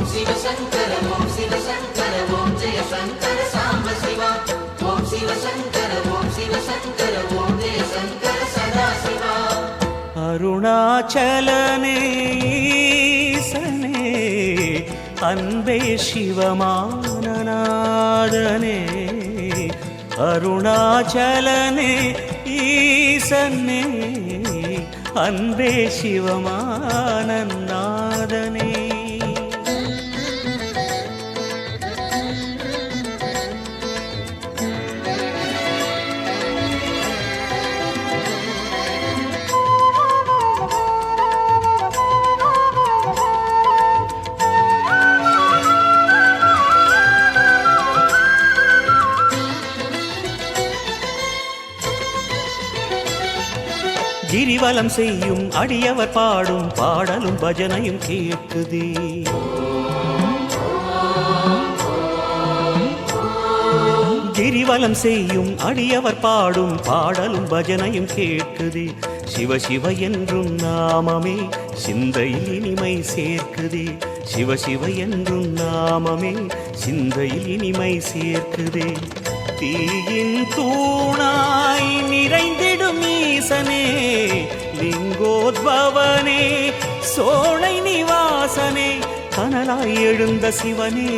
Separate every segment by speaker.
Speaker 1: ஓம் சிவசங்கர ஓம் சிவசங்கர ஓம் ஜெய சங்கர சாம்ப சிவா. ஓம் சிவசங்கர ஓம் சிவசங்கர ஓம் ஜெய சங்கர சதா சிவா.
Speaker 2: அருணாச்சலனே ஈசனே அன்பே சிவமானநாதனே. அருணாச்சலனே ஈசனே அன்பே சிவமானநாதனே. கிரிவலம் செய்யும் அடியவர் பாடும் பாடலும் பஜனையும் கேட்குதே. கிரிவலம் செய்யும் அடியவர் பாடும் பாடலும் பஜனையும் கேட்குதே. சிவ சிவ என்றும் நாமமே சிந்தையில் இனிமை சேர்க்குதே. சிவ சிவ என்றும் நாமமே சிந்தையில் இனிமை சேர்க்குதே. தீயின் தூணாய் நிறைந்திடும் ஈசனே லிங்கோத்பவனே சோலை நிவாசனே. கனலாய் எழுந்த சிவனே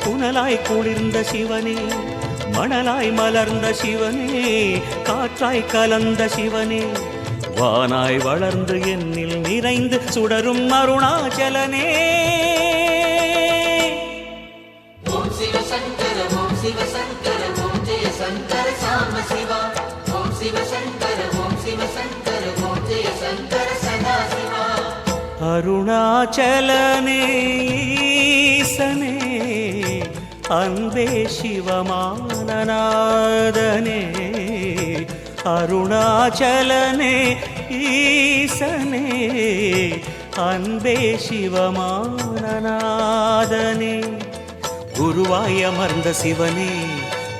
Speaker 2: புனலாய் குளிர்ந்த சிவனே மணலாய் மலர்ந்த சிவனே காற்றாய் கலந்த சிவனே வானாய் வளர்ந்து என்னில் நிறைந்து சுடரும் அருணாச்சலனே.
Speaker 1: ஓம் சிவசங்கர ஓம் சிவசங்கர ஓம் ஜெய சங்கர சாம்ப சிவா. ஓம் சிவசங்கர ஓம் சிவசங்கர ஓம் ஜெய சங்கர சதா சிவா.
Speaker 2: அருணாச்சலனே ஈசனே அன்பே சிவமானநாதனே. அருணாச்சலனே ஈசனே அன்பே சிவமானநாதனே. குருவாய் அமர்ந்த சிவனே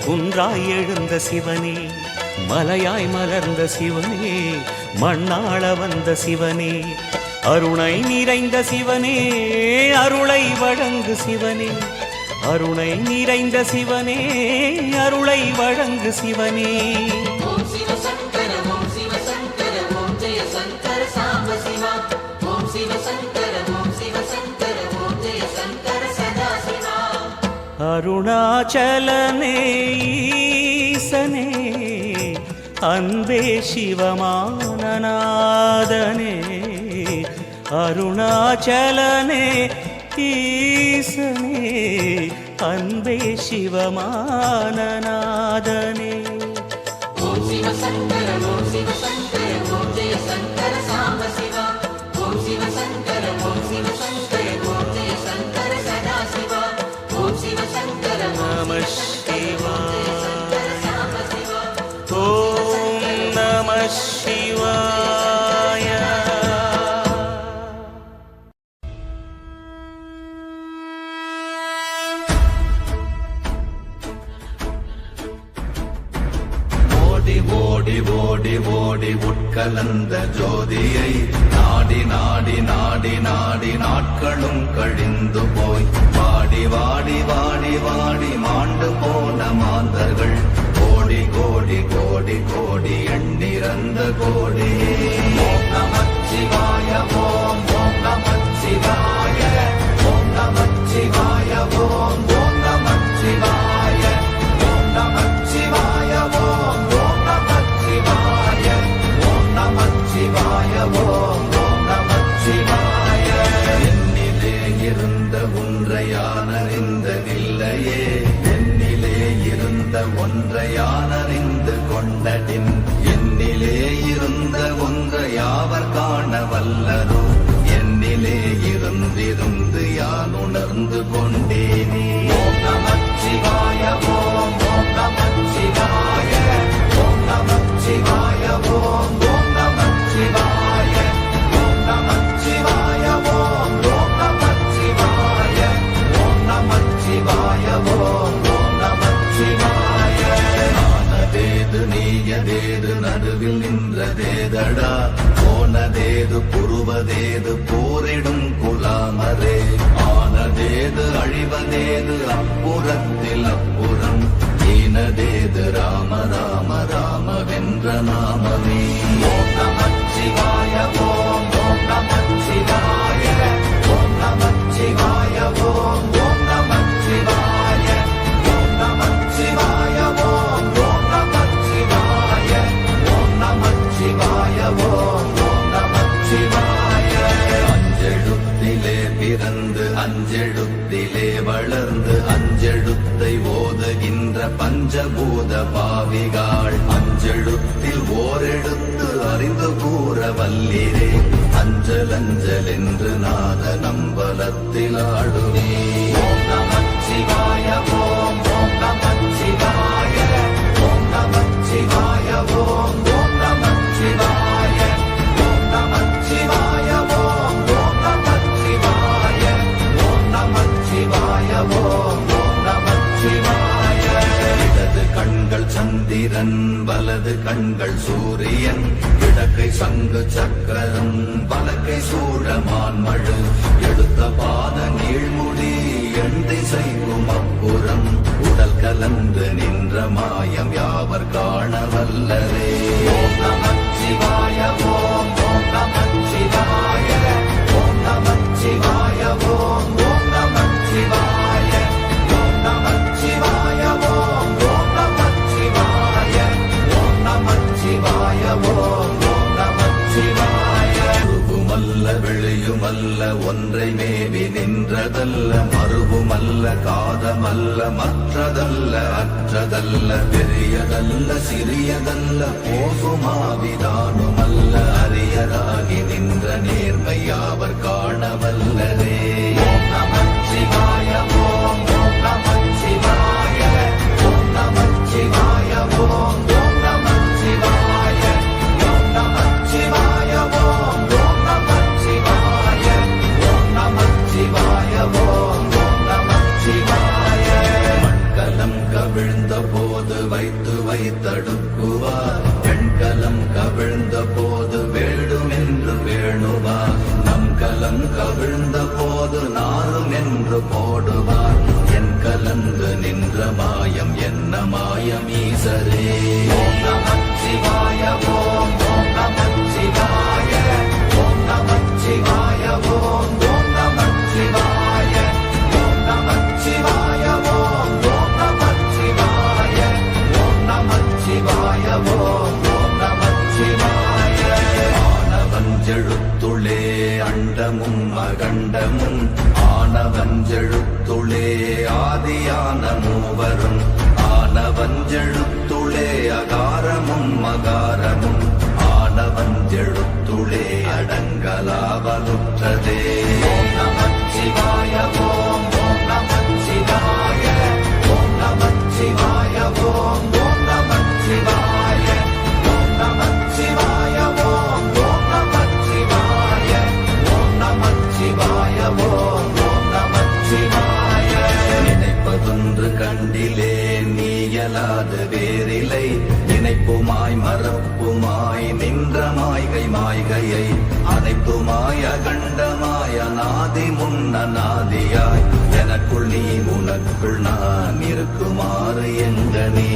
Speaker 2: குன்றாய் எழுந்த சிவனே மலையாய் மலர்ந்த சிவனே மண்ணாள வந்த சிவனே அருணை நிறைந்த சிவனே அருளை வழங்கு சிவனே. அருணை நிறைந்த சிவனே அருளை வழங்கு சிவனே.
Speaker 1: ஓம் சிவசங்கர ஓம் சிவசங்கர ஓம் ஜெய சங்கர சாம்ப சிவா. ஓம் சிவசங்கர ஓம் சிவசங்கர ஓம் ஜெய சங்கர சதா சிவா.
Speaker 2: அருணாச்சலனே ஈசனே அன்பே சிவமானநாதனே. அருணாச்சலனே ஈசனே அன்பே சிவமானநாதனே.
Speaker 1: ஓம் சிவசங்கர ஓம் சிவசங்கர ஓம் ஜெய சங்கர சாம்ப சிவா. ஓம் சிவசங்கர ஓம் சிவசங்கர ஓம் ஜெய சங்கர சதா சிவா. ஓம் சிவசங்கர
Speaker 2: நம சிவாய.
Speaker 1: சாம்ப சிவா.
Speaker 2: ஓம் நம சிவாய.
Speaker 3: ஓடி ஓடி ஓடி ஓடி உட்கலந்த ஜோதியை நாடி நாடி நாடி நாடி நாட்களும் கழிந்து போய் வாடி வாடி வாடி வாடி மாண்டு போன மாந்தர்கள் கோடி கோடி கோடி கோடி எண்ணிறந்த கோடியே. ஓம் நமச்சிவாய ஓம் ஓம் நமச்சிவாய ஓம் நமச்சிவாய ஓம் ஓம் நமச்சிவாய ஓம் நமச்சிவாய ஓம் ஓம் நமச்சிவாய ஓம் நமச்சிவாய ஓம் ஓம் நமச்சிவாய. என்னிலே இருந்த ஒன்றை யான் அறிந்ததில்லையே என்னிலே இருந்த ஒன்றை யான் அறிந்து கொண்டடின் என்னிலே இருந்த ஒன்றை யாவர் காண வல்லரோ என்னிலே இருந்திருந்து யான் உணர்ந்து கொண்டேனே. ஓம் நமச்சிவாய ஓம் ஓம் நமச்சிவாய ஓம் நமச்சிவாய ஓம் ஓம் நமச்சிவாய ஓம் நமச்சிவாய ஓம் ஓம் நமச்சிவாய ஓம் நமச்சிவாய ஓம் ஓம் நமச்சிவாய. ஆனதேது நீயதேது நடுவில் நின்றதேதடா போனதேது புருவதேது போரிடும் குலாமரே. ஆனதே செய்வதேது அப்புறத்தில் அப்புறம் ஈனதேது ராம ராம ராமவென்ற நாமமே. ஓம் நமச்சிவாய ஓம் ஓம் நமச்சிவாய ஓம் நமச்சிவாய ஓம் ஓம் நமச்சிவாய ஓம் நமச்சிவாய ஓம் ஓம் நமச்சிவாய ஓம் நமச்சிவாய ஓம் ஓம் நமச்சிவாய. அஞ்செழுத்திலே பிறந்து அஞ்செழுத்திலே வளர்ந்து அஞ்செழுத்தை ஓதுகின்ற பஞ்சபூத பாவிகாள் அஞ்செழுத்தில் ஓரெழுத்து அறிந்து கூற வல்லிரே. அஞ்சல் அஞ்சல் என்று நாத நம்பலத்தில் ஆடுவே. ஓம் நமச்சிவாய ஓம் ஓம் நமச்சிவாய ஓம் நமச்சிவாய ஓம் ஓம் நமச்சிவாய ஓம் நமச்சிவாய ஓம் ஓம் நமச்சிவாய ஓம் நமச்சிவாய ஓம் ஓம் நமச்சிவாய. இடது கண்கள் சந்திரன் வலது கண்கள் சூரியன் இடக்கை சங்கு சக்கரம் வலக்கை சூழமான் மழு எடுத்த பாத நீழ்முடி எண் திசைக்கும் அப்புறம் உடல் கலந்து நின்ற மாயம் யாவர் காண வல்லரே. ஓம் நமச்சிவாய ஓம் ஓம் நமச்சிவாய ஓம் நமச்சிவாய ஓம் ஓம் நமச்சிவாய ஓம் நமச்சிவாய ஓம் ஓம் நமச்சிவாய ஓம் நமச்சிவாய ஓம் ஓம் நமச்சிவாய. உருவுமல்ல வெளியுமல்ல ஒன்றை மேவி நின்றதல்ல மறுவுமல்ல காதமல்ல மற்றதல்ல அற்றதல்ல பெரியதல்ல சிறியதல்ல போகுமாவிதானுமல்ல அரியராகி நின்ற நேர்மையாவர் காணவல்லரே. ஓம் நமச்சிவாய ஓம் ஓம் நமச்சிவாய ஓம் நமச்சிவாய ஓம் ஓம் நமச்சிவாய ஓம் நமச்சிவாய ஓம் ஓம் நமச்சிவாய ஓம் நமச்சிவாய ஓம் ஓம் நமச்சிவாய. மண்கலம் கவிழ்ந்த போது வைத்து வைத்தடுக்குவார் பெண்கலம் கவிழ்ந்த போது வேடுமென்று வேணுவார் நம் கலம் கவிழ்ந்த போது நாரும் என்று போடுவார் என் கலந்து நின்ற மாயம் என்ன மாயம் ஈசரே. ஓம் நமச்சிவாய ஓம் ஓம் நமச்சிவாய ஓம் நமச்சிவாய ஓம் ஓம் நமச்சிவாய ஓம் நமச்சிவாய ஓம் ஓம் நமச்சிவாய ஓம் நமச்சிவாய ஓம் ஓம் நமச்சிவாய. ஆனவஞ்செழுத்துளே அண்டமும் அகண்டமும் ஆனவஞ்செழுத்துளே ஆதியான மூவரும் ஆனவஞ்செழுத்துளே அகாரமும் மகாரமும் ஆனவஞ்செழுத்துளே அடங்கலாவலுற்றதே. ஓம் நமச்சிவாய ஓம் ஓம் நமச்சிவாய ஓம் நமச்சிவாய ஓம் ஓம் நமச்சிவாய ஓம் நமச்சிவாய ஓம் ஓம் நமச்சிவாய ஓம் நமச்சிவாய ஓம் ஓம் நமச்சிவாய. நினைப்பதொன்று கண்டிலே நீயலாது வேறிலை நினைப்புமாய் மறப்புமாய் நின்ற மாய்கை மாய்கையை அனைத்துமாய் அகண்டமாய் அநாதி முன்னநாதியாய் எனக்குள் நீ உனக்குள் நான் இருக்குமாறு எங்கனே.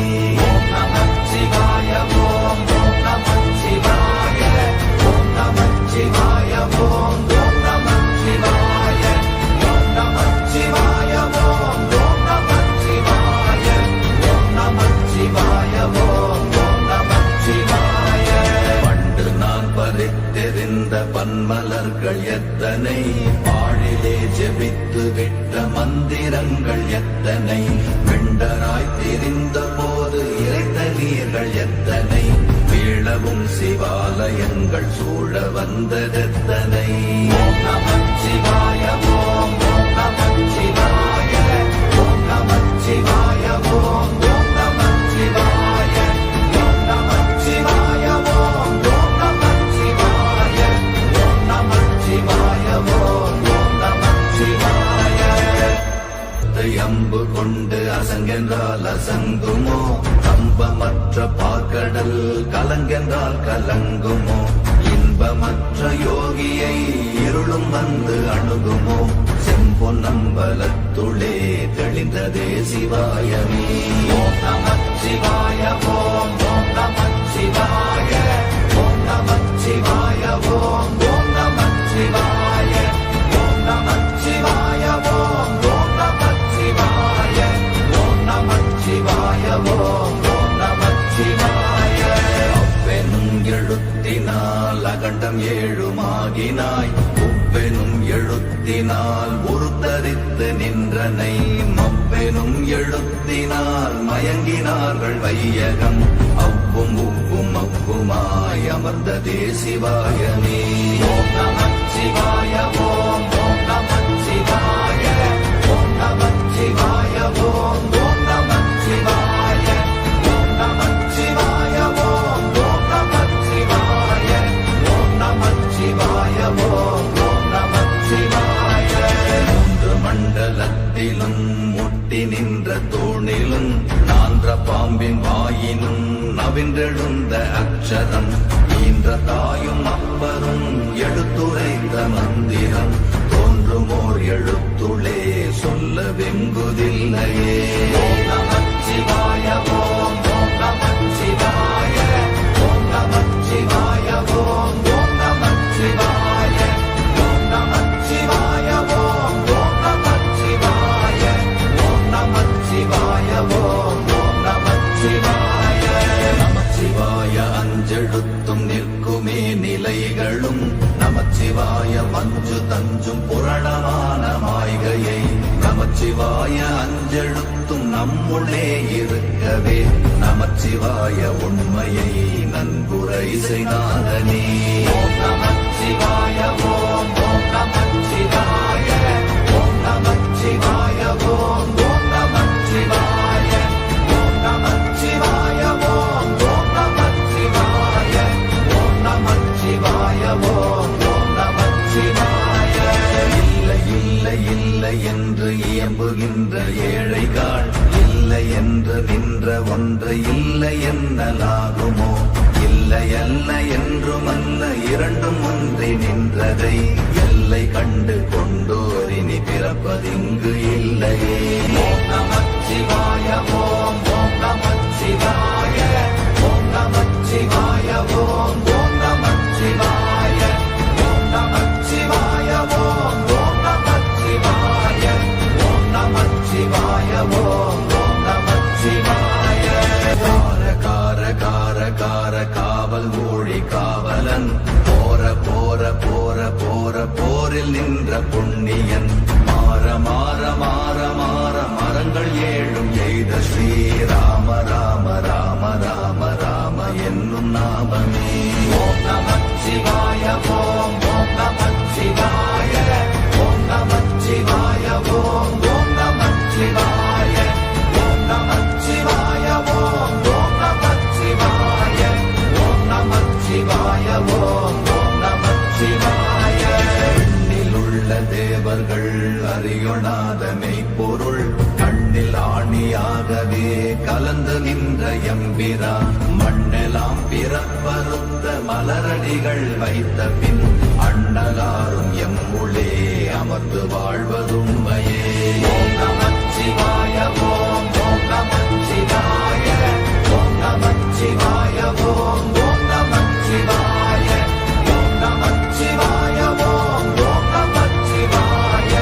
Speaker 3: ஓம் நமச்சிவாய ஓம் ஓம் நமச்சிவாய ஓம் நமச்சிவாய ஓம் ஓம் நமச்சிவாய ஓம் நமச்சிவாய ஓம் ஓம் நமச்சிவாய ஓம் நமச்சிவாய ஓம் ஓம் நமச்சிவாய. பண்டு நான் பறித்தெறிந்த பன்மலர்கள் எத்தனை பாழிலே ஜெபித்து விட்ட மந்திரங்கள் எத்தனை வெண்டராய் திரிந்த போது இறைத்த நீர்கள் எத்தனை வீழவும் சிவாலயங்கள் சூழ வந்ததெத்தனை. ஓம் நமச்சிவாய ஓம் ஓம் நமச்சிவாய ஓம் நமச்சிவாய ஓம் ஓம் நமச்சிவாய ஓம் நமச்சிவாய ஓம் ஓம் நமச்சிவாய ஓம் நமச்சிவாய ஓம் ஓம் நமச்சிவாய. அம்பு கொண்டு அசங்கென்றால் அசங்குமோ கம்பமற்ற பார்க்கடல் கலங்கென்றால் கலங்குமோ இந்த துன்பமற்ற யோகியை இருளும் வந்து அணுகுமோ செம்பொன்னம்பலத்துளே தெளிந்ததே சிவாயமே ஓம் நமச்சிவாய ஓம் ஓம் நமச்சிவாய ஓம் நமச்சிவாய ஓம் ஓம் நமச்சிவாய ஓம் நமச்சிவாய ஓம் ஓம் நமச்சிவாய ஓம் நமச்சிவாய ஓம் ஓம் நமச்சிவாய அவ்வெனும் எழுத்தினால் அகண்டம் ஏழுமாகினாய் உவ்வெனும் எழுத்தினால் உருத்தரித்து நின்றனை மவ்வெனும் எழுத்தினால் மயங்கினார்கள் வையகம் அவ்வும் உவ்வும் அவ்வுமாய் அமர்ந்ததே சிவாயமே ஓம் நமச்சிவாய ஓம் ஓம் நமச்சிவாய ஓம் நமச்சிவாய ஓம் ஓம் நமச்சிவாய ஓம் நமச்சிவாய ஓம் ஓம் நமச்சிவாய ஓம் நமச்சிவாய ஓம் ஓம் நமச்சிவாய மூன்று மண்டலத்திலும் முட்டி நின்ற தூணிலும் நான்ற பாம்பின் வாயினும் நவின்றெழுந்த அக்ஷரம் ஈன்ற தாயும் அப்பரும் எடுத்துரைத்த மந்திரம் தோன்றுமோர் எழுத்துளே சொல்ல வெங்குதில்லையே ஓம் நமச்சிவாய ஓம் ஓம் நமச்சிவாய ஓம் நமச்சிவாய ஓம் ஓம் நமச்சிவாய ஓம் நமச்சிவாய ஓம் ஓம் நமச்சிவாய ஓம் நமச்சிவாய ஓம் ஓம் நமச்சிவாய நமச்சிவாய அஞ்செழுத்தும் நிற்குமே நிலைகளும் நமச்சிவாய மஞ்சு தஞ்சும் புரணமான மாய்கையை நமச்சிவாய அஞ்செழுத்தும் நம்முள்ளே இருக்கவே நமச்சிவாய உண்மையை நன்குரை செய்தானே ஓம் நமச்சிவாய ஓம் ஓம் நமச்சிவாய ஓம் நமச்சிவாய ஓம் ஓம் நமச்சிவாய ஓம் நமச்சிவாய ஓம் ஓம் நமச்சிவாய ஓம் நமச்சிவாய ஓம் ஓம் நமச்சிவாய இல்லை இல்லை இல்லை என்று இயம்புகின்ற ஏழைகள் இல்லை என்று நின்ற ஒன்று இல்லை என்னலாகுமோ இல்லை அல்ல என்றுமல்ல இரண்டும் ஒன்றி நின்றதை எல்லை கண்டு கொண்டோரினி பிறப்பதிங்கு இல்லையே ஓம் நமச்சிவாய ஓம் ஓம் நமச்சிவாய ஓம் நமச்சிவாய ஓம் ஓம் நமச்சிவாய ஓம் நமச்சிவாய ஓம் ஓம் நமச்சிவாய ஓம் நமச்சிவாய ஓம் ஓம் நமச்சிவாய கார கார கார கார காவல் ஊழி காவலன் போர போர போர போர போரில் நின்ற புண்ணியன் மாற மாற மாற மாற மரங்கள் ஏழும் எய்த ஸ்ரீராம ராம ராம ராம ராம என்னும் நாமமே ஓம் நமச்சிவாய ஓம் ஓம் நமச்சிவாய ஓம் நமச்சிவாய ஓம் ஓம் நமச்சிவாய ஓம் நமச்சிவாய ஓம் ஓம் நமச்சிவாய ஓம் நமச்சிவாய ஓம் ஓம் நமச்சிவாய எண்ணிலுள்ள தேவர்கள் அறியொணாத மெய்ப்பொருள் கண்ணில் ஆணியாகவே கலந்து நின்ற எம்பிரா மண்ணெல்லாம் பிறப்பறுத்த மலரடிகள் வைத்த பின் அண்ணலாரும் எம்முளே அமர்ந்து வாழ்வதுண்மையே ஓம் நமச்சிவாய ஓம் ஓம் நமச்சிவாய ஓம் நமச்சிவாய ஓம் ஓம் நமச்சிவாய ஓம் நமச்சிவாய ஓம் ஓம் நமச்சிவாய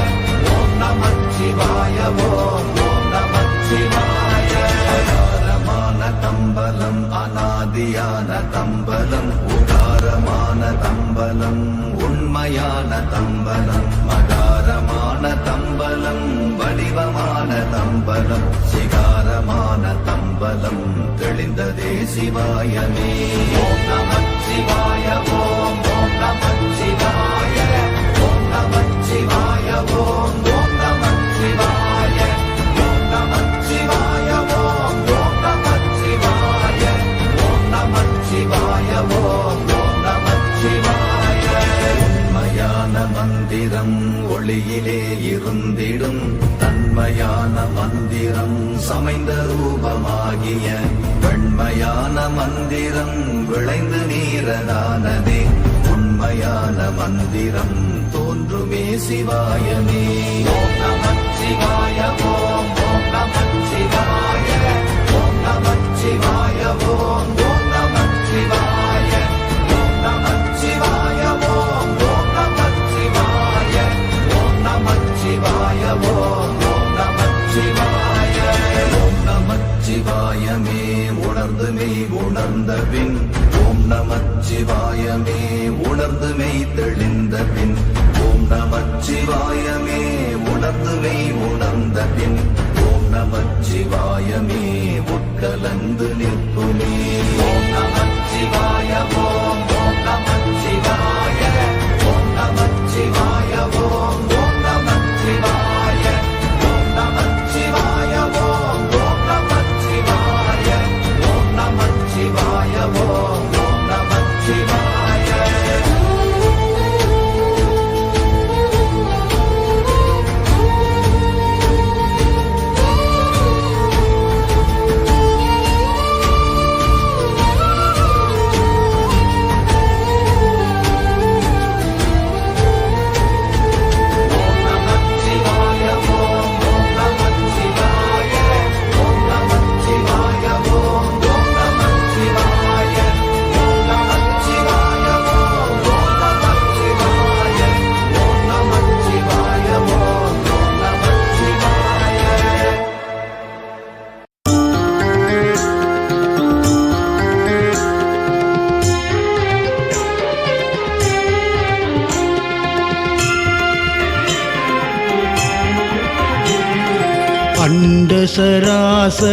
Speaker 3: ஓம் நமச்சிவாய ஓம் ஓம் நமச்சிவாய அகாரமான தம்பலம் அநாதியான தம்பலம் உகாரமான தம்பலம் உண்மையான தம்பலம் மகாரமான தம்பலம் வடிவமான தம்பலம் சிகாரமான தம்பலம் தெளிந்ததே சிவாயமே ஓம் நமச்சிவாய ஓம் ஓம் நமச்சிவாய ஓம் நமச்சிவாய ஓம் ஓம் நமச்சிவாய ஓம் நமச்சிவாய ஓம் ஓம் நமச்சிவாய ஓம் நமச்சிவாய ஓம் ஓம் நமச்சிவாய உண்மையான மந்திரம் ஒளியிலே இருந்திடும் தன்மையான மந்திரம் சமைந்த ரூபமாகிய வெண்மையான மந்திரம் விளைந்து நீரதானதே உண்மையான மந்திரம் தோன்றுமே சிவாயமே. ஓம் நமச்சிவாய ஓம் ஓம் நமச்சிவாய ஓம் நமச்சிவாய ஓம் ஓம் நமச்சிவாய ஓம் நமச்சிவாய ஓம் ஓம் நமச்சிவாய ஓம் நமச்சிவாய ஓம் ஓம் நமச்சிவாய. ஓம் நமச்சிவாயமே உணர்ந்து மெய் உணர்ந்த பின் ஓம் நமச்சிவாயமே உணர்ந்து மெய் தெளிந்த பின் ஓம் நமச்சிவாயமே உணர்ந்து மெய் உணர்ந்த பின் ஓம் நமச்சிவாயமே உட்கலந்து நிற்குமே. ஓம் நமச்சிவாய ஓம் ஓம் நமச்சிவாய ஓம் நமச்சிவாய ஓம் ஓம் நமச்சிவாய ஓம் நமச்சிவாய ஓம் ஓம் நமச்சிவாய ஓம் நமச்சிவாய ஓம் ஓம் நமச்சிவாய.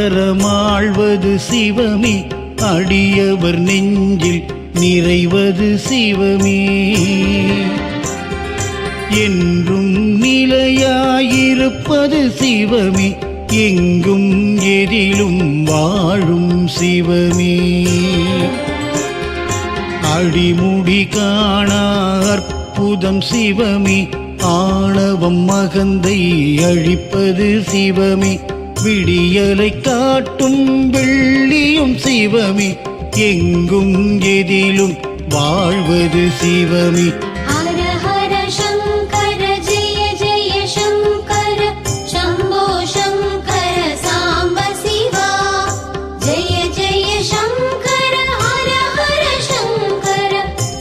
Speaker 4: அண்டசராசரமாழ்வது சிவமே, அடியவர் நெஞ்சில் நிறைவது சிவமே. என்றும் நிலையாயிருப்பது சிவமே, எங்கும் எதிலும் வாழும் சிவமே. அடிமுடி காணா அற்புதம் சிவமே, ஆணவம் மகந்தை அழிப்பது சிவமே. விடியலை காட்டும் வெள்ளியும் சிவமே, எங்கும் எதிலும் வாழ்வது சிவமே.
Speaker 5: ஹர ஹர சங்கர ஜெய ஜெய சங்கர சம்போ சங்கர சாம்ப சிவா. ஜெய ஜெய சங்கர ஹர ஹர சங்கர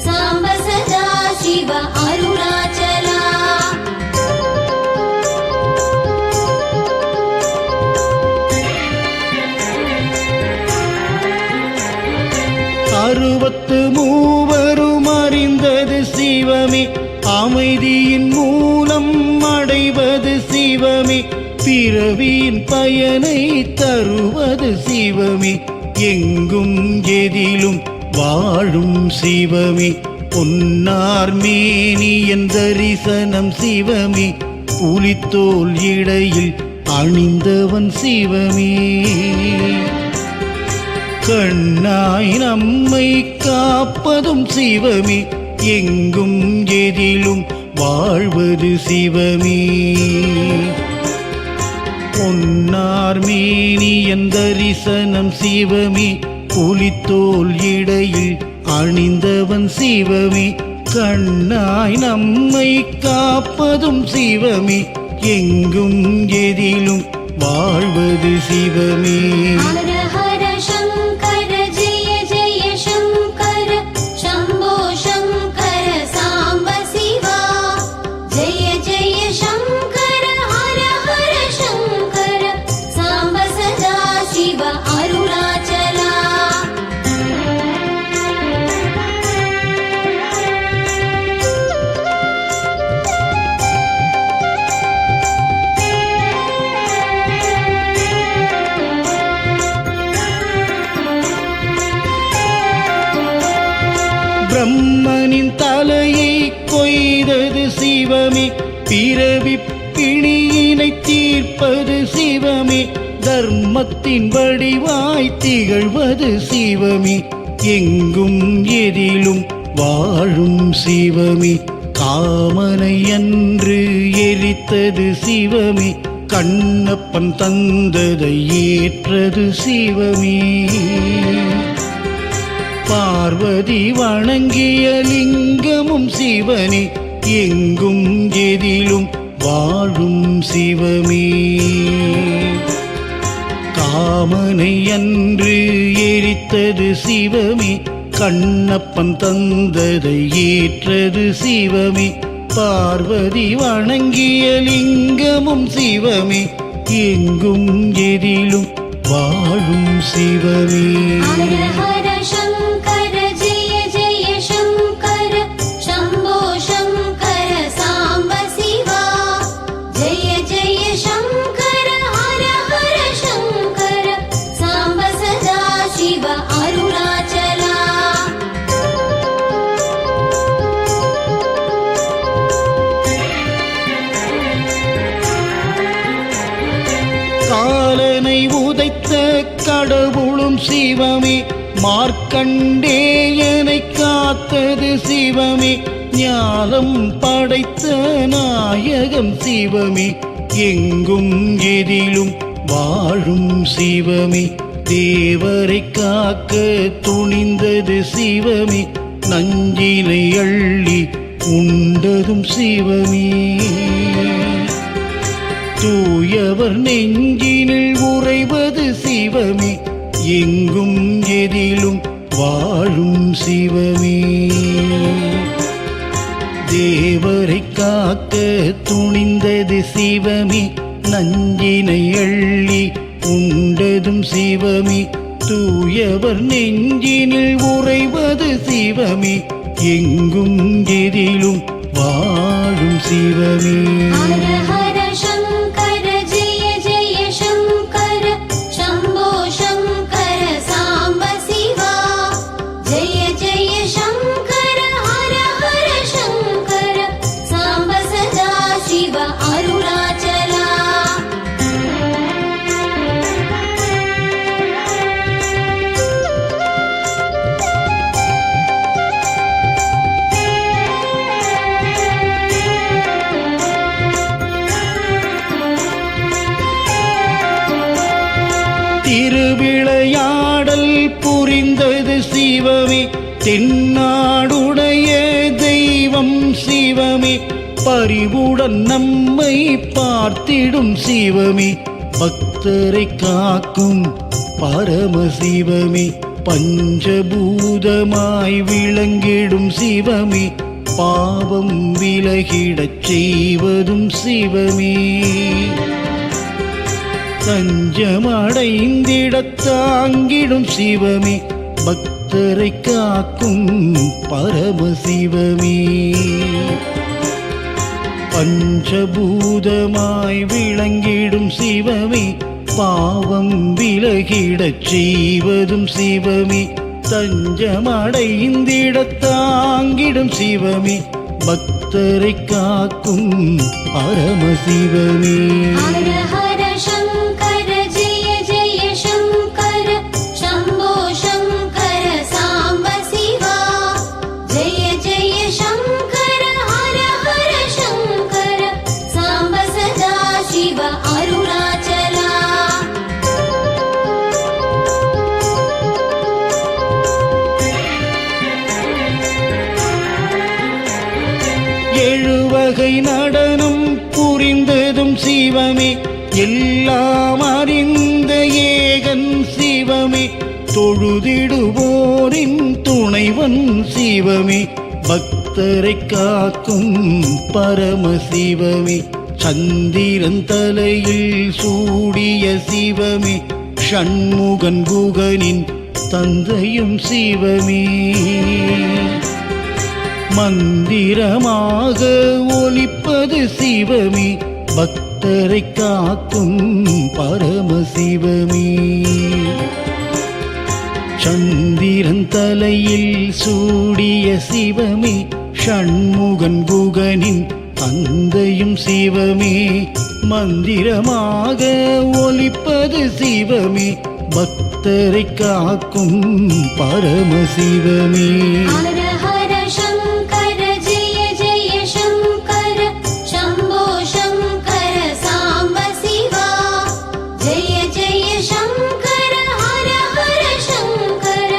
Speaker 5: சாம்ப சதா சிவ அருணாச்சலா.
Speaker 4: அறுபத்து மூவரும் அறிந்தது சிவமே, அமைதியின் மூலம் அடைவது சிவமே. பிறவியின் பயனை தருவது சிவமே, எங்கும் எதிலும் வாழும் சிவமே. பொன்னார் மேனியன் தரிசனம் சிவமே, புலித்தோல் இடையில் அணிந்தவன் சிவமே. கண்ணாய் நம்மை காப்பதும் சிவமே, எங்கும் எதிலும் வாழ்வது சிவமே. பொன்னார் மேனியன் தரிசனம் சிவமே, புலித்தோல் இடையில் அணிந்தவன் சிவமே. கண்ணாய் நம்மை காப்பதும் சிவமே, எங்கும் எதிலும் வாழ்வது சிவமே.
Speaker 5: ஹர ஹர சங்கர ஜெய ஜெய சங்கர சம்போ சங்கர சாம்ப சிவா. ஜெய ஜெய சங்கர ஹர ஹர சங்கர சாம்ப சதா சிவ அருணாச்சலா.
Speaker 4: பிரம்மனின் தலையை கொய்தது சிவமே, பிறவி பிணியினை தீர்ப்பது சிவமே. தர்மத்தின் வடிவாய் திகழ்வது சிவமே, எங்கும் எதிலும் வாழும் சிவமே. காமனை அன்று எரித்தது சிவமே, கண்ணப்பன் தந்ததை ஏற்றது சிவமே. பார்வதி வணங்கிய லிங்கமும் சிவனே எங்கும் எதிலும் வாழும் சிவமே காமனை அன்று எரித்தது சிவமே கண்ணப்பன் தந்ததை ஏற்றது சிவமே பார்வதி வணங்கிய லிங்கமும் சிவமே எங்கும் எதிலும் வாழும் சிவமே
Speaker 5: ஹர ஹர சங்கர ஜெய ஜெய சங்கர சம்போ சங்கர சாம்ப சிவா ஜெய ஜெய சங்கர ஹர ஹர சங்கர சாம்ப சதா சிவ அருணாச்சலா
Speaker 4: காலனை உதைத்த கடவுளும் சிவமே மார்க்கண்டேயனை காத்தது சிவமே ஞானம் படைத்த நாயகம் சிவமே எங்கும் எதிலும் வாழும் சிவமே தேவரை காக்க துணிந்தது சிவமே நஞ்சினை அள்ளி உண்டதும் சிவமே தூயவர் நெஞ்சினில் உறைவது சிவமே எங்கும் எதிலும் வாழும் சிவமே தேவரை காக்க துணிந்தது சிவமே நஞ்சினை அள்ளி உண்டதும் சிவமே தூயவர் நெஞ்சினில் உறைவது சிவமே எங்கும் எதிலும் வாழும் சிவமே
Speaker 5: ஹர ஹர சங்கர ஜெய ஜெய சங்கர சம்போ சங்கர சாம்ப சிவா ஜெய ஜெய சங்கர ஹர ஹர சங்கர சாம்ப சதா சிவ அருணாச்சலா
Speaker 4: திருவிளையாடல் புரிந்தது சிவமே தென்னாடுடைய தெய்வம் சிவமே பரிவுடன் நம்மை பார்த்திடும் சிவமே பக்தரை காக்கும் பரமசிவமே பஞ்சபூதமாய் விளங்கிடும் சிவமே பாவம் விலகிடச் செய்வதும் சிவமே தஞ்சமடைந்திடத் தாங்கிடும் சிவமே பக்தரை காக்கும் பரமசிவமே பஞ்சபூதமாய் விளங்கிடும் சிவமே பாவம் விலகிடச் செய்வதும் சிவமே தஞ்சமடைந்திடத் தாங்கிடும் சிவமே பக்தரை காக்கும் பரமசிவமே
Speaker 5: ஹர ஹர சங்கர ஜெய ஜெய சங்கர சம்போ சங்கர சாம்ப சிவா ஜெய ஜெய சங்கர ஹர ஹர சங்கர சாம்ப சதா சிவ அருணாச்சலா
Speaker 4: எழுவகை நடனம் புரிந்ததும் சிவமே எல்லாம் அறிந்த ஏகன் சிவமே தொழுதிடுவோரின் துணைவன் சிவமே பக்தரை காக்கும் பரமசிவமே சந்திரன் தலையில் சூடிய சிவமே ஷண்முகன் குகனின் தந்தையும் சிவமே மந்திரமாக ஒலிப்பது சிவமே பக்தரை காக்கும் பரமசிவமே சந்திரன் தலையில் சூடிய சிவமே ஷண்முகன் குகனின் தந்தையும் சிவமே மந்திரமாக ஒலிப்பது சிவமே பக்தரை காக்கும் பரமசிவமே
Speaker 5: ஹர ஹர சங்கர ஜெய ஜெய சங்கர சம்போ சங்கர சாம்ப சிவா ஜெய ஜெய சங்கர ஹர ஹர சங்கர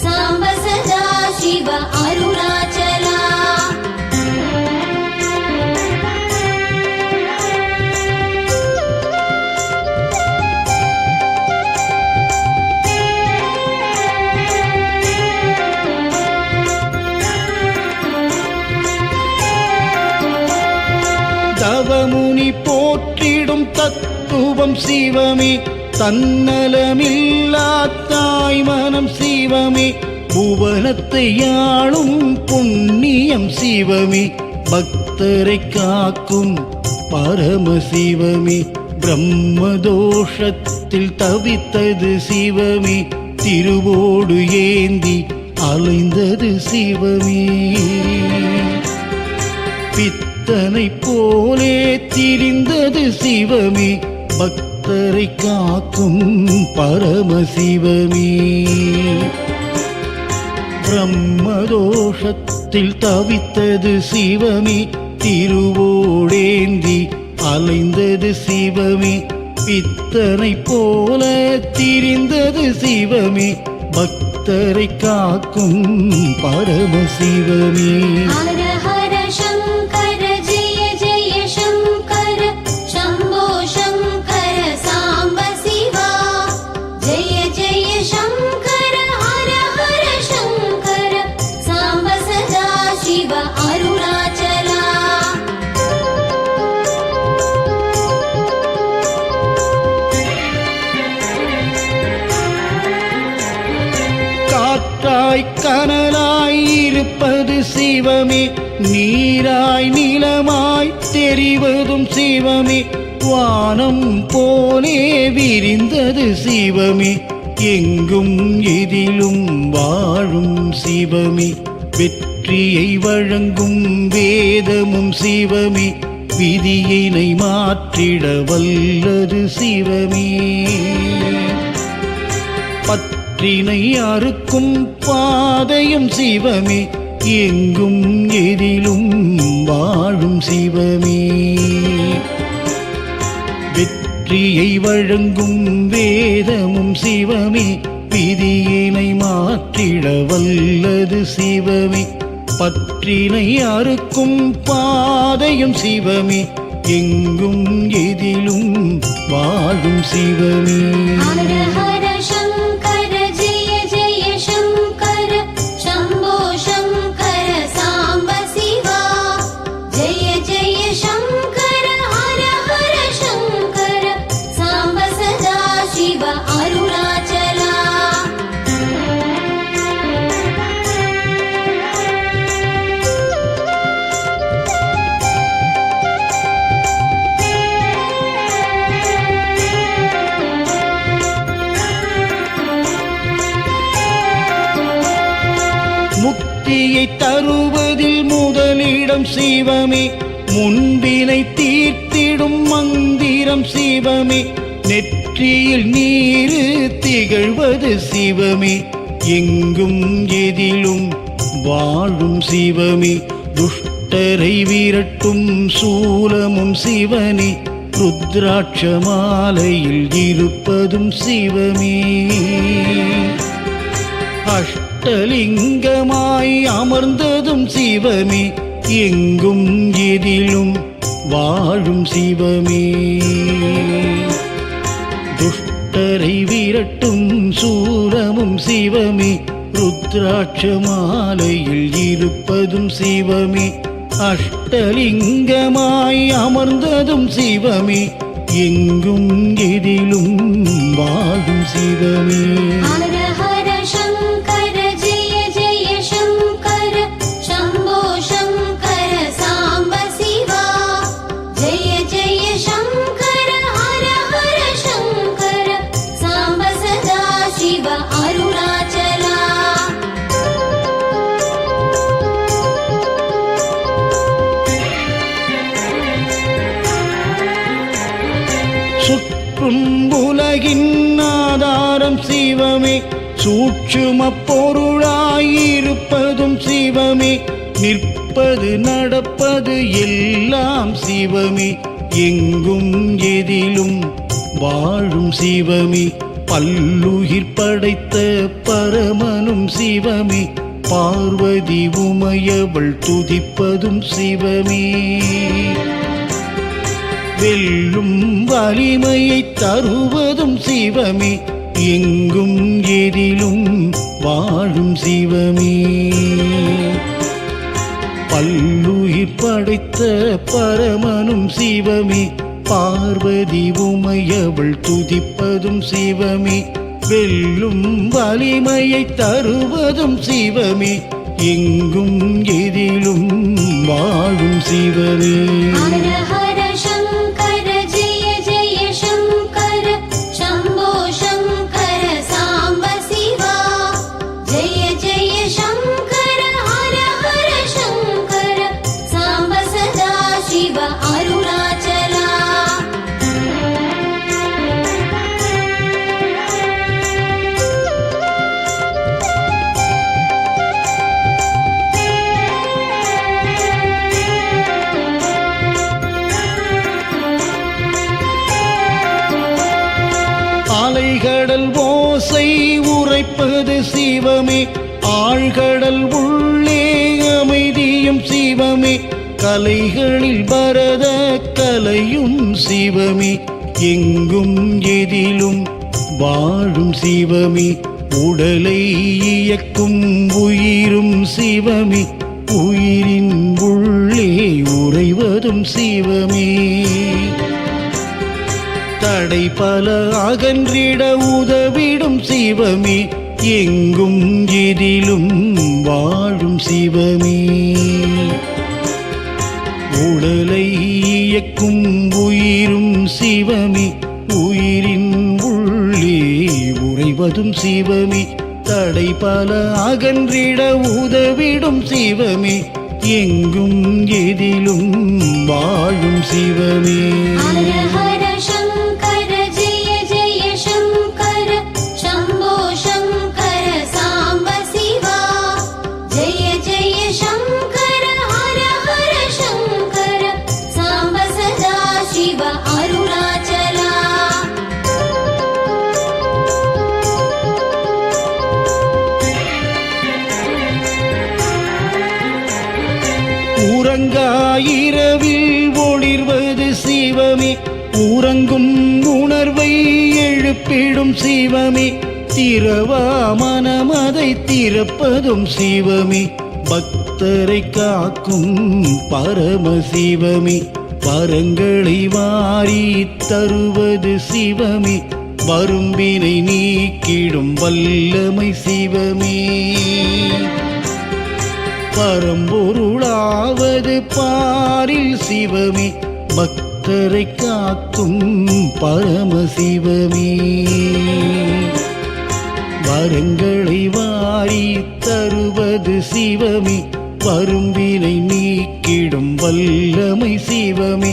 Speaker 5: சாம்ப சதா
Speaker 4: தவமுனி போற்றிடும் தத்துவம் சிவமே தன்னலமில்லா தாய் மனம் சிவமே புவனத்தை ஆளும் புண்ணியம் சிவமே பக்தரை காக்கும் பரமசிவமே பிரம்மதோஷத்தில் தவித்தது சிவமே திருவோடு ஏந்தி அலைந்தது சிவமே பித்தனை போலே திரிந்தது சிவமே பக்தரை காக்கும் பரமசிவமே பிரம்மதோஷத்தில் தவித்தது சிவமே திருவோடேந்தி அலைந்தது சிவமே பித்தனை போல திரிந்தது சிவமே பக்தரை காக்கும் பரமசிவமே
Speaker 5: ஹர ஹர சங்கர ஜெய ஜெய சங்கர சம்போ சங்கர சாம்ப சிவா ஜெய ஜெய சங்கர ஹர ஹர சங்கர சாம்ப சதா சிவ அருணாச்சலா
Speaker 4: காற்றாய் கனலாய் இருப்பது சிவமே நீராய் நிலமாய் தெரிவதும் சிவமே வானம் போலே விரிந்தது சிவமே எங்கும் எதிலும் வாழும் சிவமே வெற்றியை வழங்கும் வேதமும் சிவமே விதியினை மாற்றிட வல்லது சிவமே பற்றினை அறுக்கும் பாதையும் சிவமே எங்கும் எதிலும் வாழும் சிவமே வெற்றியை வழங்கும் வேதமும் சிவமே விதியினை மாற்றிட வல்லது சிவமே பற்றினை அறுக்கும் பாதையும் சிவமே எங்கும் எதிலும் வாழும் சிவமே
Speaker 5: ஹர ஹர சங்கர ஜெய ஜெய சங்கர சம்போ சங்கர சாம்ப சிவா ஜெய ஜெய சங்கர ஹர ஹர சங்கர சாம்ப சதா சிவ அருணாச்சலா
Speaker 4: முக்தியை தருவதில் முதலிடம் சிவமே முன்பினை தீர்த்திடும் மந்திரம் சிவமே நெற்றியில் நீரு திகழ்வது சிவமே எங்கும் எதிலும் வாழும் சிவமே துஷ்டரை விரட்டும் சூலமும் சிவனே ருத்ராட்ச மாலையில் இருப்பதும் சிவமே அஷ்டலிங்கமாய் அமர்ந்ததும் சிவமே எங்கும் எதிலும் வாழும் சிவமே துஷ்டரை விரட்டும் சூலமும் சிவமே ருத்ராட்ச மாலையில் இருப்பதும் சிவமே அஷ்டலிங்கமாய் அமர்ந்ததும் சிவமே எங்கும் எதிலும் வாழும் சிவமே
Speaker 5: ஹர ஹர சங்கர ஜெய ஜெய சங்கர சம்போ சங்கர சாம்ப சிவா ஜெய ஜெய சங்கர ஹர ஹர சங்கர சாம்ப சதா சிவ அருணாச்சலா
Speaker 4: சுற்றும் உலகின் ஆதாரம் சிவமே சூட்சும பொருளாயிருப்பதும் சிவமே நிற்பது நடப்பது எல்லாம் சிவமே எங்கும் எதிலும் வாழும் சிவமே பல்லுயிர் படைத்த பரமனும் சிவமே பார்வதி உமையவள் துதிப்பதும் சிவமே வெல்லும் வலிமையை தருவதும் சிவமே எங்கும் எதிலும் வாழும் சிவமே பல்லுயிர் படைத்த பரமனும் சிவமே, பார்வதி உமையவள் துதிப்பதும் சிவமே, வெல்லும் வலிமையை தருவதும் சிவமே, எங்கும் எதிலும் வாழும் சிவமே.
Speaker 5: ஹர ஹர சங்கர ஜெய ஜெய சங்கர சம்போ சங்கர சாம்ப சிவா. ஜெய ஜெய சங்கர ஹர ஹர சங்கர சாம்ப சதா சிவ அருணாச்சலா.
Speaker 4: அலைகடல் ஓசை உரைப்பது சிவமே, ஆழ்கடல் உள்ளே அமைதியும் சிவமே, கலைகளில் பரத கலையும் சிவமே, எங்கும் எதிலும் வாழும் சிவமே, உடலை இயக்கும் உயிரும் சிவமே, உயிரின் உள்ளே உறைவதும் சிவமே, தடை பல அகன்றிட உதவிடும் சிவமே, எங்கும் எதிலும் வாழும் சிவமே, உடலை இயக்கும் உயிரும் சிவமே, உயிரின் உள்ளே உறைவதும் சிவமே, தடை பல அகன்றிட உதவிடும் சிவமே, எங்கும் எதிலும் வாழும் சிவமே.
Speaker 5: ஹர ஹர சங்கர ஜெய ஜெய சங்கர சம்போ சங்கர சாம்ப சிவா. ஜெய ஜெய சங்கர ஹர ஹர சங்கர சாம்ப சதா சிவ அருணாச்சலா.
Speaker 4: உறங்காயிரவில் ஒளிர்வது சிவமே, உறங்கும் உணர்வை எழுப்பிடும் சிவமே, திரவா மனமதை திறப்பதும் சிவமே, பக்தரை காக்கும் பரமசிவமே, வரங்களை வாரி தருவது சிவமே, வரும்பினை நீக்கிடும் வல்லமை சிவமே, பரம்பொருளாவது பாரில் சிவமே, பக்தரை காக்கும் பரமசிவமே, வரங்களை வாரி தருவது சிவமே, வரும்பினை நீக்கிடும் வல்லமை சிவமே,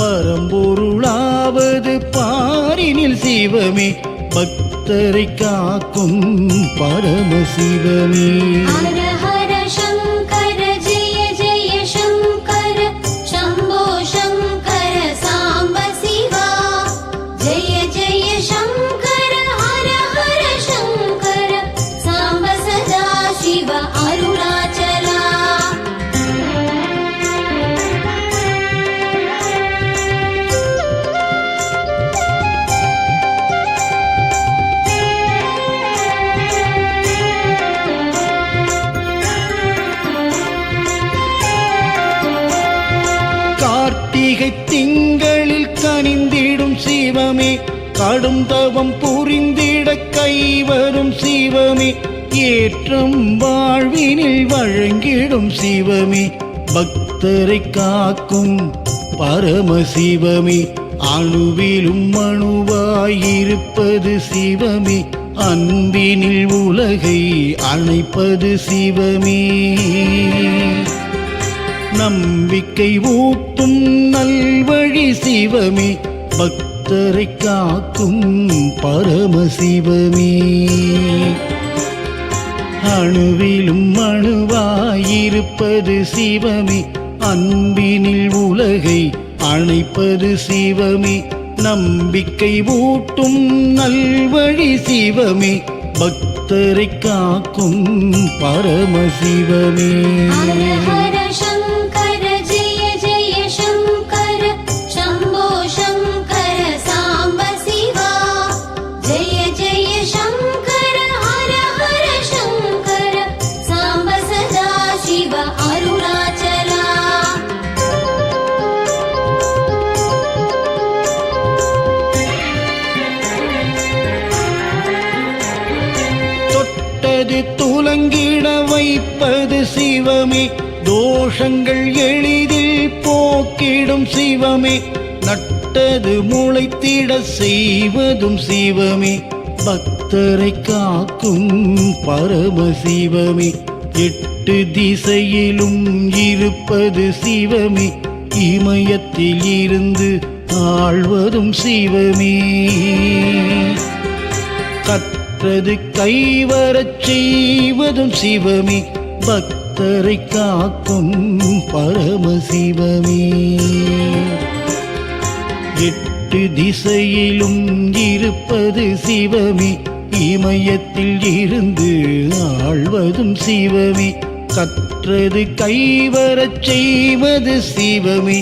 Speaker 4: பரம்பொருளாவது பாரினில் சிவமே, பக்தரை காக்கும் பரமசிவமே.
Speaker 5: ஹர ஹர சங்கர ஜெய ஜெய சங்கர சம்போ சங்கர சாம்ப சிவா. ஜெய ஜெய சங்கர ஹர ஹர சங்கர சாம்ப சதா சிவ அருணாச்சலா.
Speaker 4: கார்த்திகை திங்களில் கனிந்திடும் சிவமே, கடும் தவம் புரிந்திட கைவரும் சிவமே, ஏற்றம் வாழ்வினில் வழங்கிடும் சிவமே, பக்தரை காக்கும் பரமசிவமே, அணுவிலும் அணுவாயிருப்பது சிவமே, அன்பினில் உலகை அணைப்பது சிவமே, நம்பிக்கை ஊட்டும் நல்வழி சிவமே, பக்தரை காக்கும் பரமசிவமே, அணுவிலும் அணுவாயிருப்பது சிவமே, அன்பினில் உலகை அணைப்பது சிவமே, நம்பிக்கை ஊட்டும் நல்வழி சிவமே, பக்தரை காக்கும் பரமசிவமே.
Speaker 5: ஹர ஹர சங்கர ஜெய ஜெய சங்கர சம்போ சங்கர சாம்ப சிவா. ஜெய ஜெய சங்கர ஹர ஹர சங்கர சாம்ப சதா சிவ அருணாச்சலா.
Speaker 4: தொட்டது துலங்கிட வைப்பது சிவமே, தோஷங்கள் எளிதில் போக்கிடும் சிவமே, நட்டது முளைத்திட செய்வதும் சிவமே, பக்தரை காக்கும் பரமசிவமே, எட்டு திசையிலும் இருப்பது சிவமே, இமயத்தில் இருந்து ஆழ்வதும் சிவமே, கற்றது கைவரச் செய்வதும் சிவமே, பக்தரை காக்கும் பரமசிவமே, எட்டு திசையிலும் இருப்பது சிவமே, இமயத்தில் இருந்து ஆழ்வதும் சிவமே, கற்றது கைவரச் செய்வது சிவமே,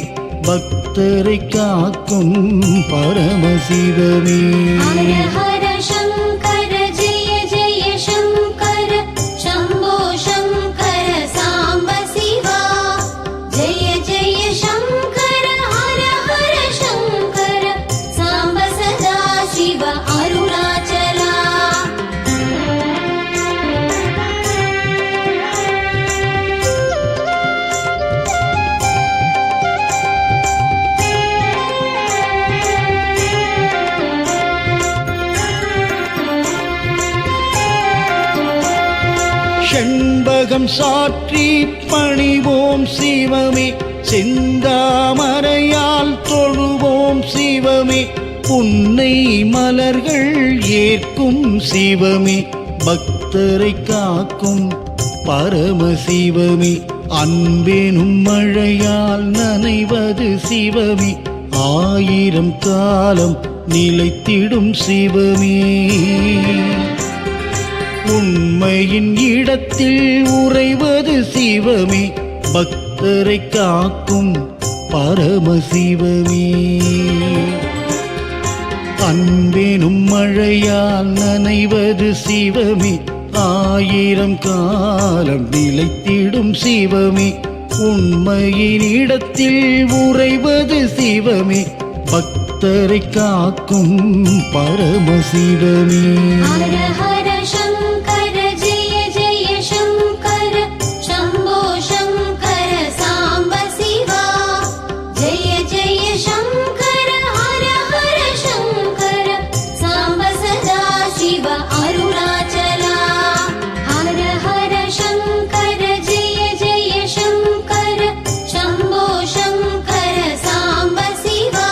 Speaker 4: பக்தரை காக்கும் பரமசிவமே.
Speaker 5: ஹர ஹர சங்கர ஜெய ஜெய சங்கர சம்போ சங்கர சாம்ப சிவா, ஜெய ஜெய சங்கர ஹர ஹர சங்கர சாம்ப சதா சிவ அருணாச்சலா.
Speaker 4: செண்பகம் சாற்றி பணிவோம் சிவமே, செந்தாமரையால் தொழுவோம் சிவமே, புன்னை மலர்கள் ஏற்கும் சிவமே, பக்தரை காக்கும் பரமசிவமே, அன்பெனும் மழையால் நனைவது சிவமே, ஆயிரம் காலம் நிலைத்திடும் சிவமே, உண்மையின் இடத்தில் உறைவது சிவமே, பக்தரை காக்கும் பரமசிவமே, அன்பெனும் மழையால் நனைவது சிவமே, ஆயிரம் காலம் நிலைத்திடும் சிவமே, உண்மையின் இடத்தில் உறைவது சிவமே, பக்தரை காக்கும் பரமசிவமே.
Speaker 5: ஹர ஹர சங்கர ஜெய ஜெய சங்கர சம்போ சங்கர சாம்ப சிவா, ஜெய ஜெய சங்கர ஹர ஹர சங்கர சாம்ப சதா சிவ அருணாச்சலா. ஹர ஹர சங்கர ஜெய ஜெய சங்கர சம்போ சங்கர சாம்ப சிவா,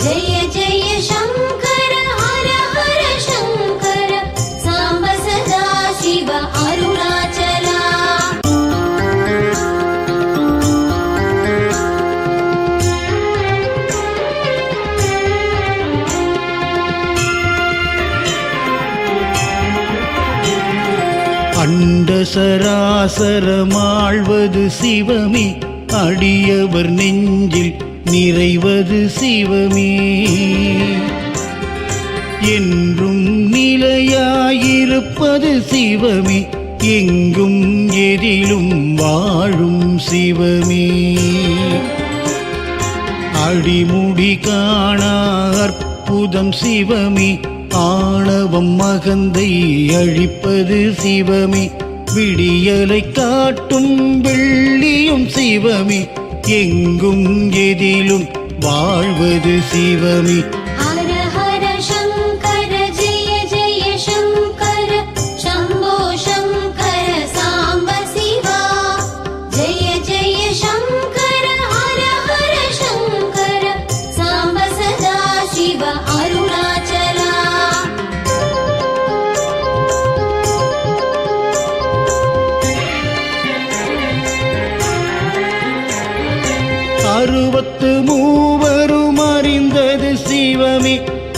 Speaker 5: ஜெய ஜெய சங்கர ஹர ஹர சங்கர சாம்ப சதா சிவ அருணாச்சலா.
Speaker 4: அண்ட சராசரமாழ்வது சிவமே, அடியவர் நெஞ்சில் நிறைவது சிவமே, என்றும் நிலையாயிருப்பது சிவமே, எங்கும் எதிலும் வாழும் சிவமே, அடிமுடி காணா அற்புதம் சிவமே, ஆணவம் மகந்தை அழிப்பது சிவமே, விடியலை காட்டும் வெள்ளியும் சிவமே, எங்கும் எதிலும் வாழ்வது சிவமே.
Speaker 5: ஹர ஹர சங்கர ஜெய ஜெய சங்கர சம்போ சங்கர சாம்ப சிவா, ஜெய ஜெய சங்கர ஹர ஹர சங்கர சாம்ப சதா சிவ அருணாச்சலா.
Speaker 4: அறுபத்து மூவரும் அறிந்தது சிவமே,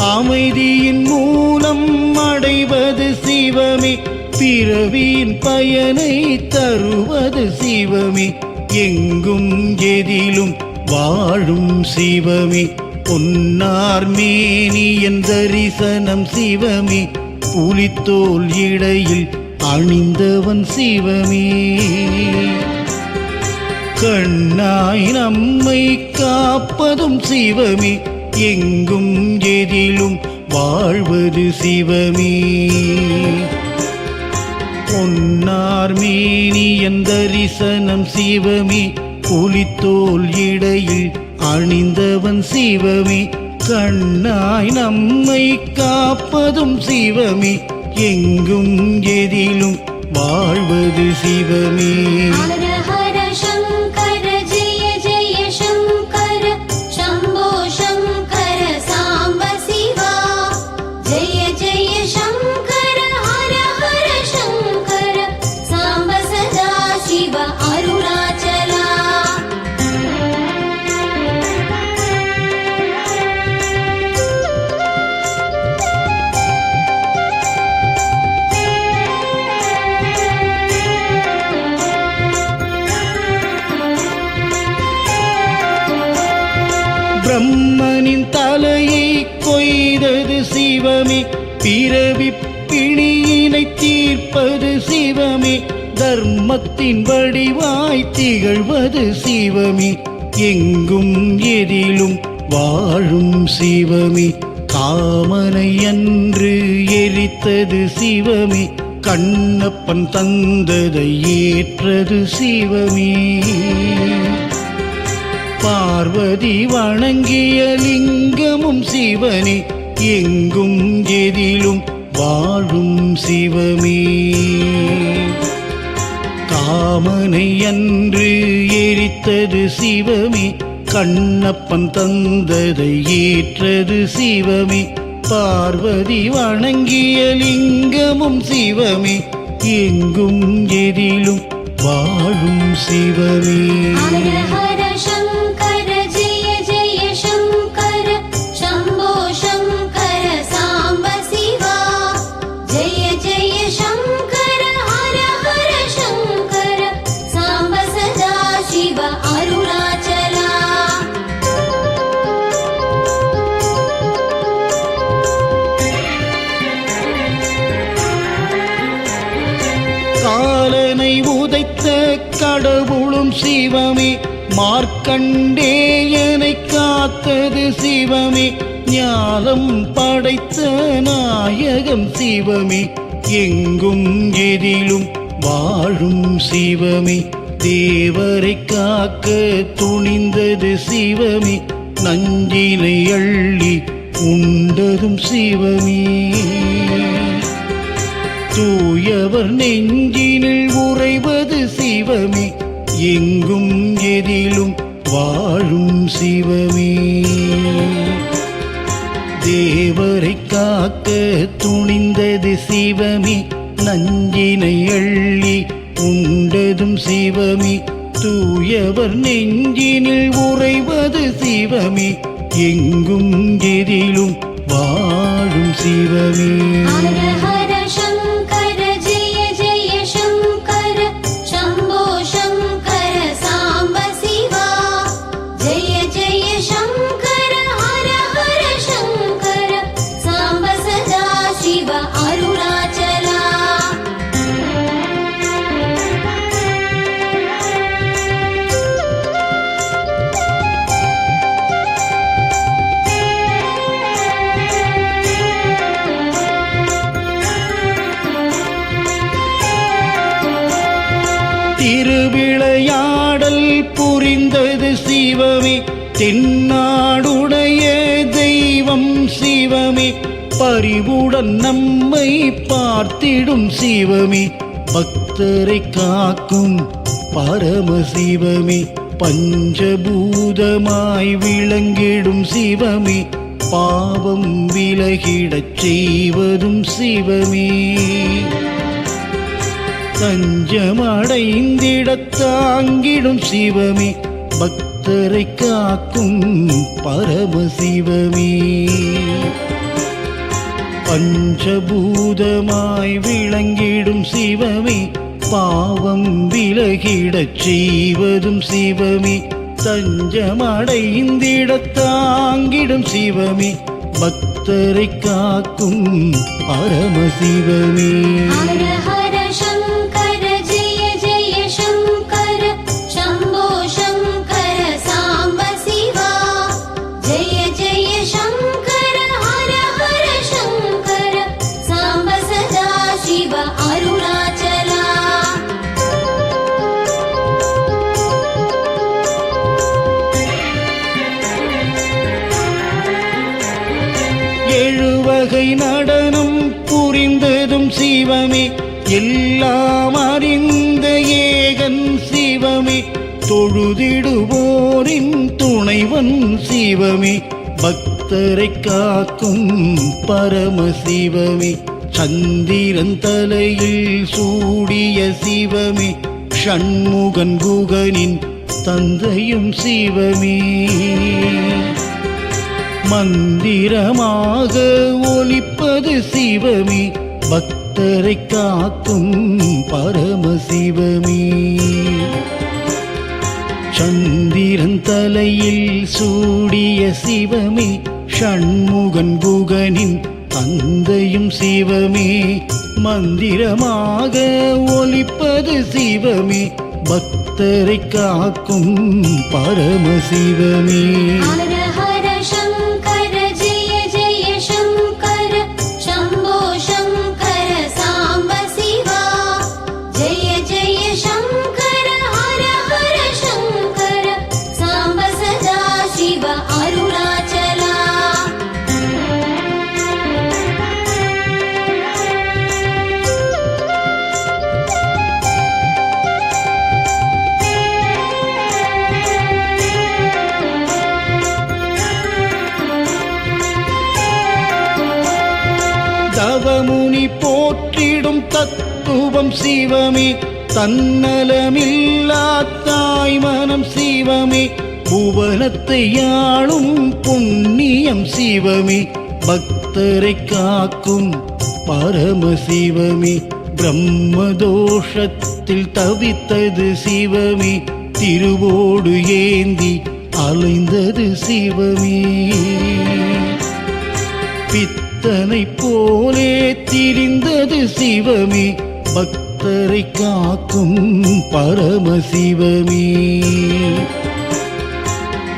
Speaker 4: அமைதியின் மூலம் அடைவது சிவமே, பிறவியின் பயனை தருவது சிவமே, எங்கும் எதிலும் வாழும் சிவமே, பொன்னார் மேனியன் தரிசனம் சிவமே, புலித்தோல் இடையில் அணிந்தவன் சிவமே, கண்ணாய் நம்மை காப்பதும் சிவமே, எங்கும் எதிலும் வாழ்வது சிவமே, பொன்னார் மேனியன் தரிசனம் சிவமே, புலித்தோல் இடையில் அணிந்தவன் சிவமே, கண்ணாய் நம்மை காப்பதும் சிவமே, எங்கும் எதிலும் வாழ்வது சிவமே.
Speaker 5: ஹர ஹர சங்கர ஜெய ஜெய சங்கர சம்போ சங்கர சாம்ப சிவா. ஜெய ஜெய சங்கர ஹர ஹர சங்கர சாம்ப சதா சிவ அருணாச்சலா.
Speaker 4: பிரம்மனின் தலையை கொய்தது சிவமே, பிறவி பிணியினை தீர்ப்பது சிவமே, தர்மத்தின் வடிவாய் திகழ்வது சிவமே, எங்கும் எதிலும் வாழும் சிவமே, காமனை அன்று எரித்தது சிவமே, கண்ணப்பன் தந்ததை ஏற்றது சிவமே, பார்வதி வணங்கிய லிங்கமும் சிவனே, எங்கும் எதிலும் வாழும் சிவமே, காமனை அன்று எரித்தது சிவமே, கண்ணப்பன் தந்ததை ஏற்றது சிவமே, பார்வதி வணங்கிய லிங்கமும் சிவமே, எங்கும் எதிலும் வாழும் சிவமே.
Speaker 5: ஹர ஹர சங்கர ஜெய ஜெய சங்கர சம்போ சங்கர சாம்ப சிவா. ஜெய ஜெய சங்கர ஹர ஹர சங்கர சாம்ப சதா சிவ அருணாச்சலா.
Speaker 4: காலனை உதைத்த கடவுளும் சிவமே, மார்க்கண்டேயனை காத்தது சிவமே, ஞானம் படைத்த நாயகம் சிவமே, எங்கும் எதிலும் வாழும் சிவமே, தேவரை காக்க துணிந்தது சிவமே, நஞ்சினை அள்ளி உண்டதும் சிவமே, தூயவர் நெஞ்சினில் உறைவது சிவமே, எங்கும் எதிலும் வாழும் சிவமே, தேவரை காக்க துணிந்தது சிவமே, நஞ்சினை அள்ளி உண்டதும் சிவமே, தூயவர் நெஞ்சினில் உறைவது சிவமே, எங்கும் எதிலும் வாழும் சிவமே.
Speaker 5: ஹர ஹர சங்கர ஜெய ஜெய சங்கர சம்போ சங்கர சாம்ப சிவா. ஜெய ஜெய சங்கர ஹர ஹர சங்கர சாம்ப சதா சிவ அருணாச்சலா.
Speaker 4: திருவிளையாடல் புரிந்தது சிவமே, தென்னாடுடைய தெய்வம் சிவமே, பரிவுடன் நம்மை பார்த்திடும் சிவமே, பக்தரை காக்கும் பரமசிவமே, பஞ்சபூதமாய் விளங்கிடும் சிவமே, பாவம் விலகிடச் செய்வதும் சிவமே, தஞ்சமடைந்திடத் தாங்கிடும் சிவமே, பக்தரை காக்கும் பரமசிவமே, பஞ்சபூதமாய் விளங்கிடும் சிவமே, பாவம் விலகிடச் செய்வதும் சிவமே, தஞ்சமடைந்திடத் தாங்கிடும் சிவமே, பக்தரை காக்கும் பரமசிவமே.
Speaker 5: ஹர ஹர சங்கர ஜெய ஜெய சங்கர சம்போ சங்கர சாம்ப சிவா. ஜெய ஜெய சங்கர ஹர ஹர சங்கர சாம்ப சதா சிவ அருணாச்சல.
Speaker 4: உலகை நடனம் புரிந்ததும் சிவமே, எல்லாம் அறிந்த ஏகன் சிவமே, தொழுதிடுவோரின் துணைவன் சிவமே, பக்தரை காக்கும் பரமசிவமே, சந்திரன் தலையில் சூடிய சிவமே, ஷண்முகன் குகனின் தந்தையும் சிவமே, மந்திரமாக ஒலிப்பது சிவமே, பக்தரை காக்கும் பரமசிவமே, சந்திரன் தலையில் சூடிய சிவமே, ஷண்முகன் குகனின் தந்தையும் சிவமே, மந்திரமாக ஒலிப்பது சிவமே, பக்தரை காக்கும் பரமசிவமே.
Speaker 5: ஹர ஹர சங்கர ஜெய ஜெய சங்கர சம்போ சங்கர சாம்ப சிவா, ஜெய ஜெய சங்கர ஹர ஹர சங்கர சாம்ப சதா சிவ அருணாச்சலா.
Speaker 4: தவமுனி போற்றிடும் தத்துவம் சிவமே, தன்னலமில்லா தாய் மனம் சிவமே, புவனத்தை ஆளும் புண்ணியம் சிவமே, பக்தரை காக்கும் பரமசிவமே, பிரம்மதோஷத்தில் தவித்தது சிவமே, திருவோடு ஏந்தி அலைந்தது சிவமே, பித்தனை போலே திரிந்தது சிவமே, பக்தரை காக்கும் பரமசிவமே,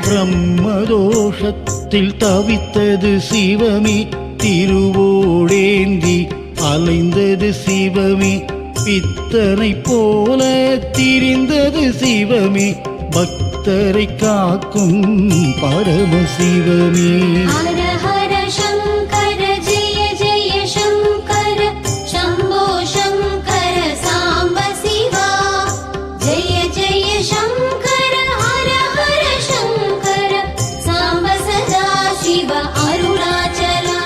Speaker 4: பிரம்மதோஷத்தில் தவித்தது சிவமே, திருவோடேந்தி அலைந்தது சிவமே, பித்தனை போல திரிந்தது சிவமே, பக்தரை காக்கும் பரமசிவமே.
Speaker 5: ஹர ஹர சங்கர ஜெய ஜெய சங்கர சம்போ சங்கர சாம்ப சிவா, ஜெய ஜெய சங்கர ஹர ஹர சங்கர சாம்ப சதா சிவ அருணாச்சலா.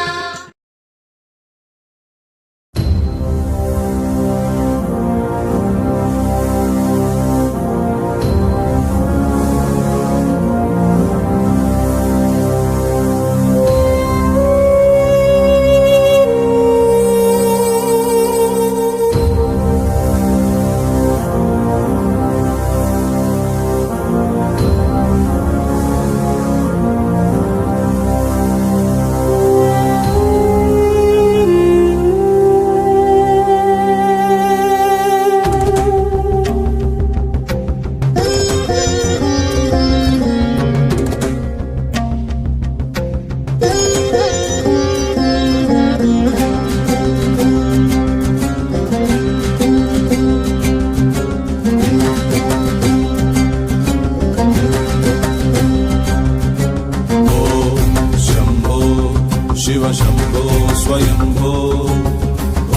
Speaker 3: शिव शम्भो स्वयम्भो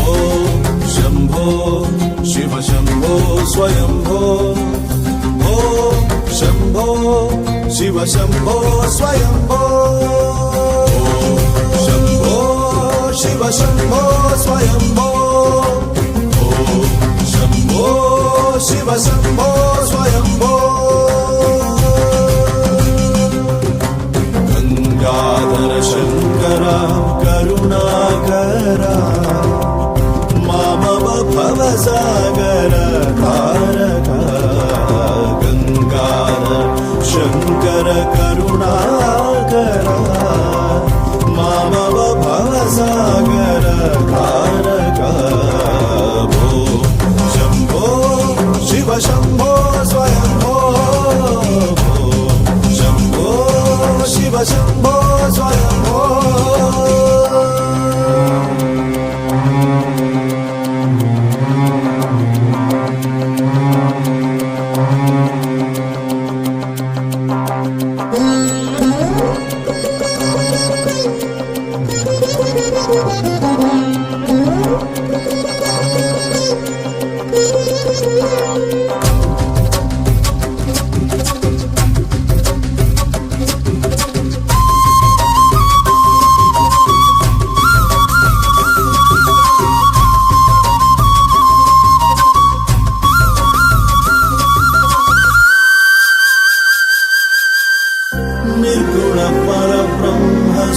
Speaker 3: ॐ शम्भो शिव शम्भो स्वयम्भो ॐ शम्भो शिव शम्भो स्वयम्भो ॐ शम्भो शिव शम्भो स्वयम्भो ॐ शम्भो शिव शम्भो स्वयम्भो गंगाधर शंकर करुणाकरा मामव भवसागर तारका गंगाधर शंकर करुणाकरा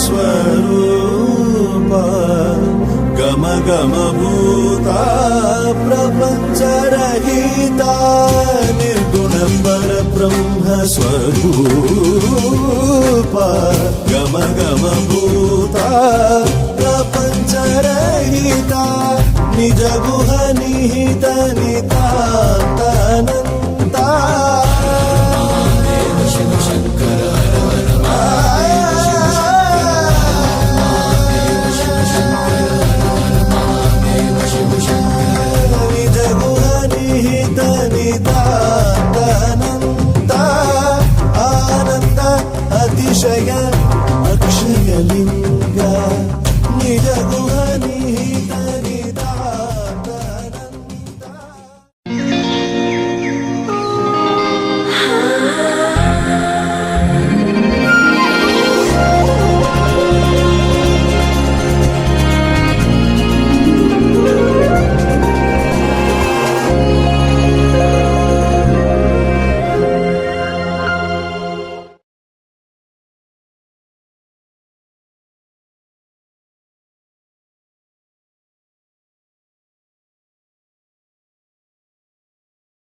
Speaker 3: स्वरूप गम गम भूता प्रपञ्चरहिता निर्गुण परब्रह्म स्वरूप गम गम भूता प्रपञ्चरहिता निज गुह निहित नितान्तनन्ता निज गुह निहित नितान्तनन्ता आनन्द अतिशय अक्षयलिङ्ग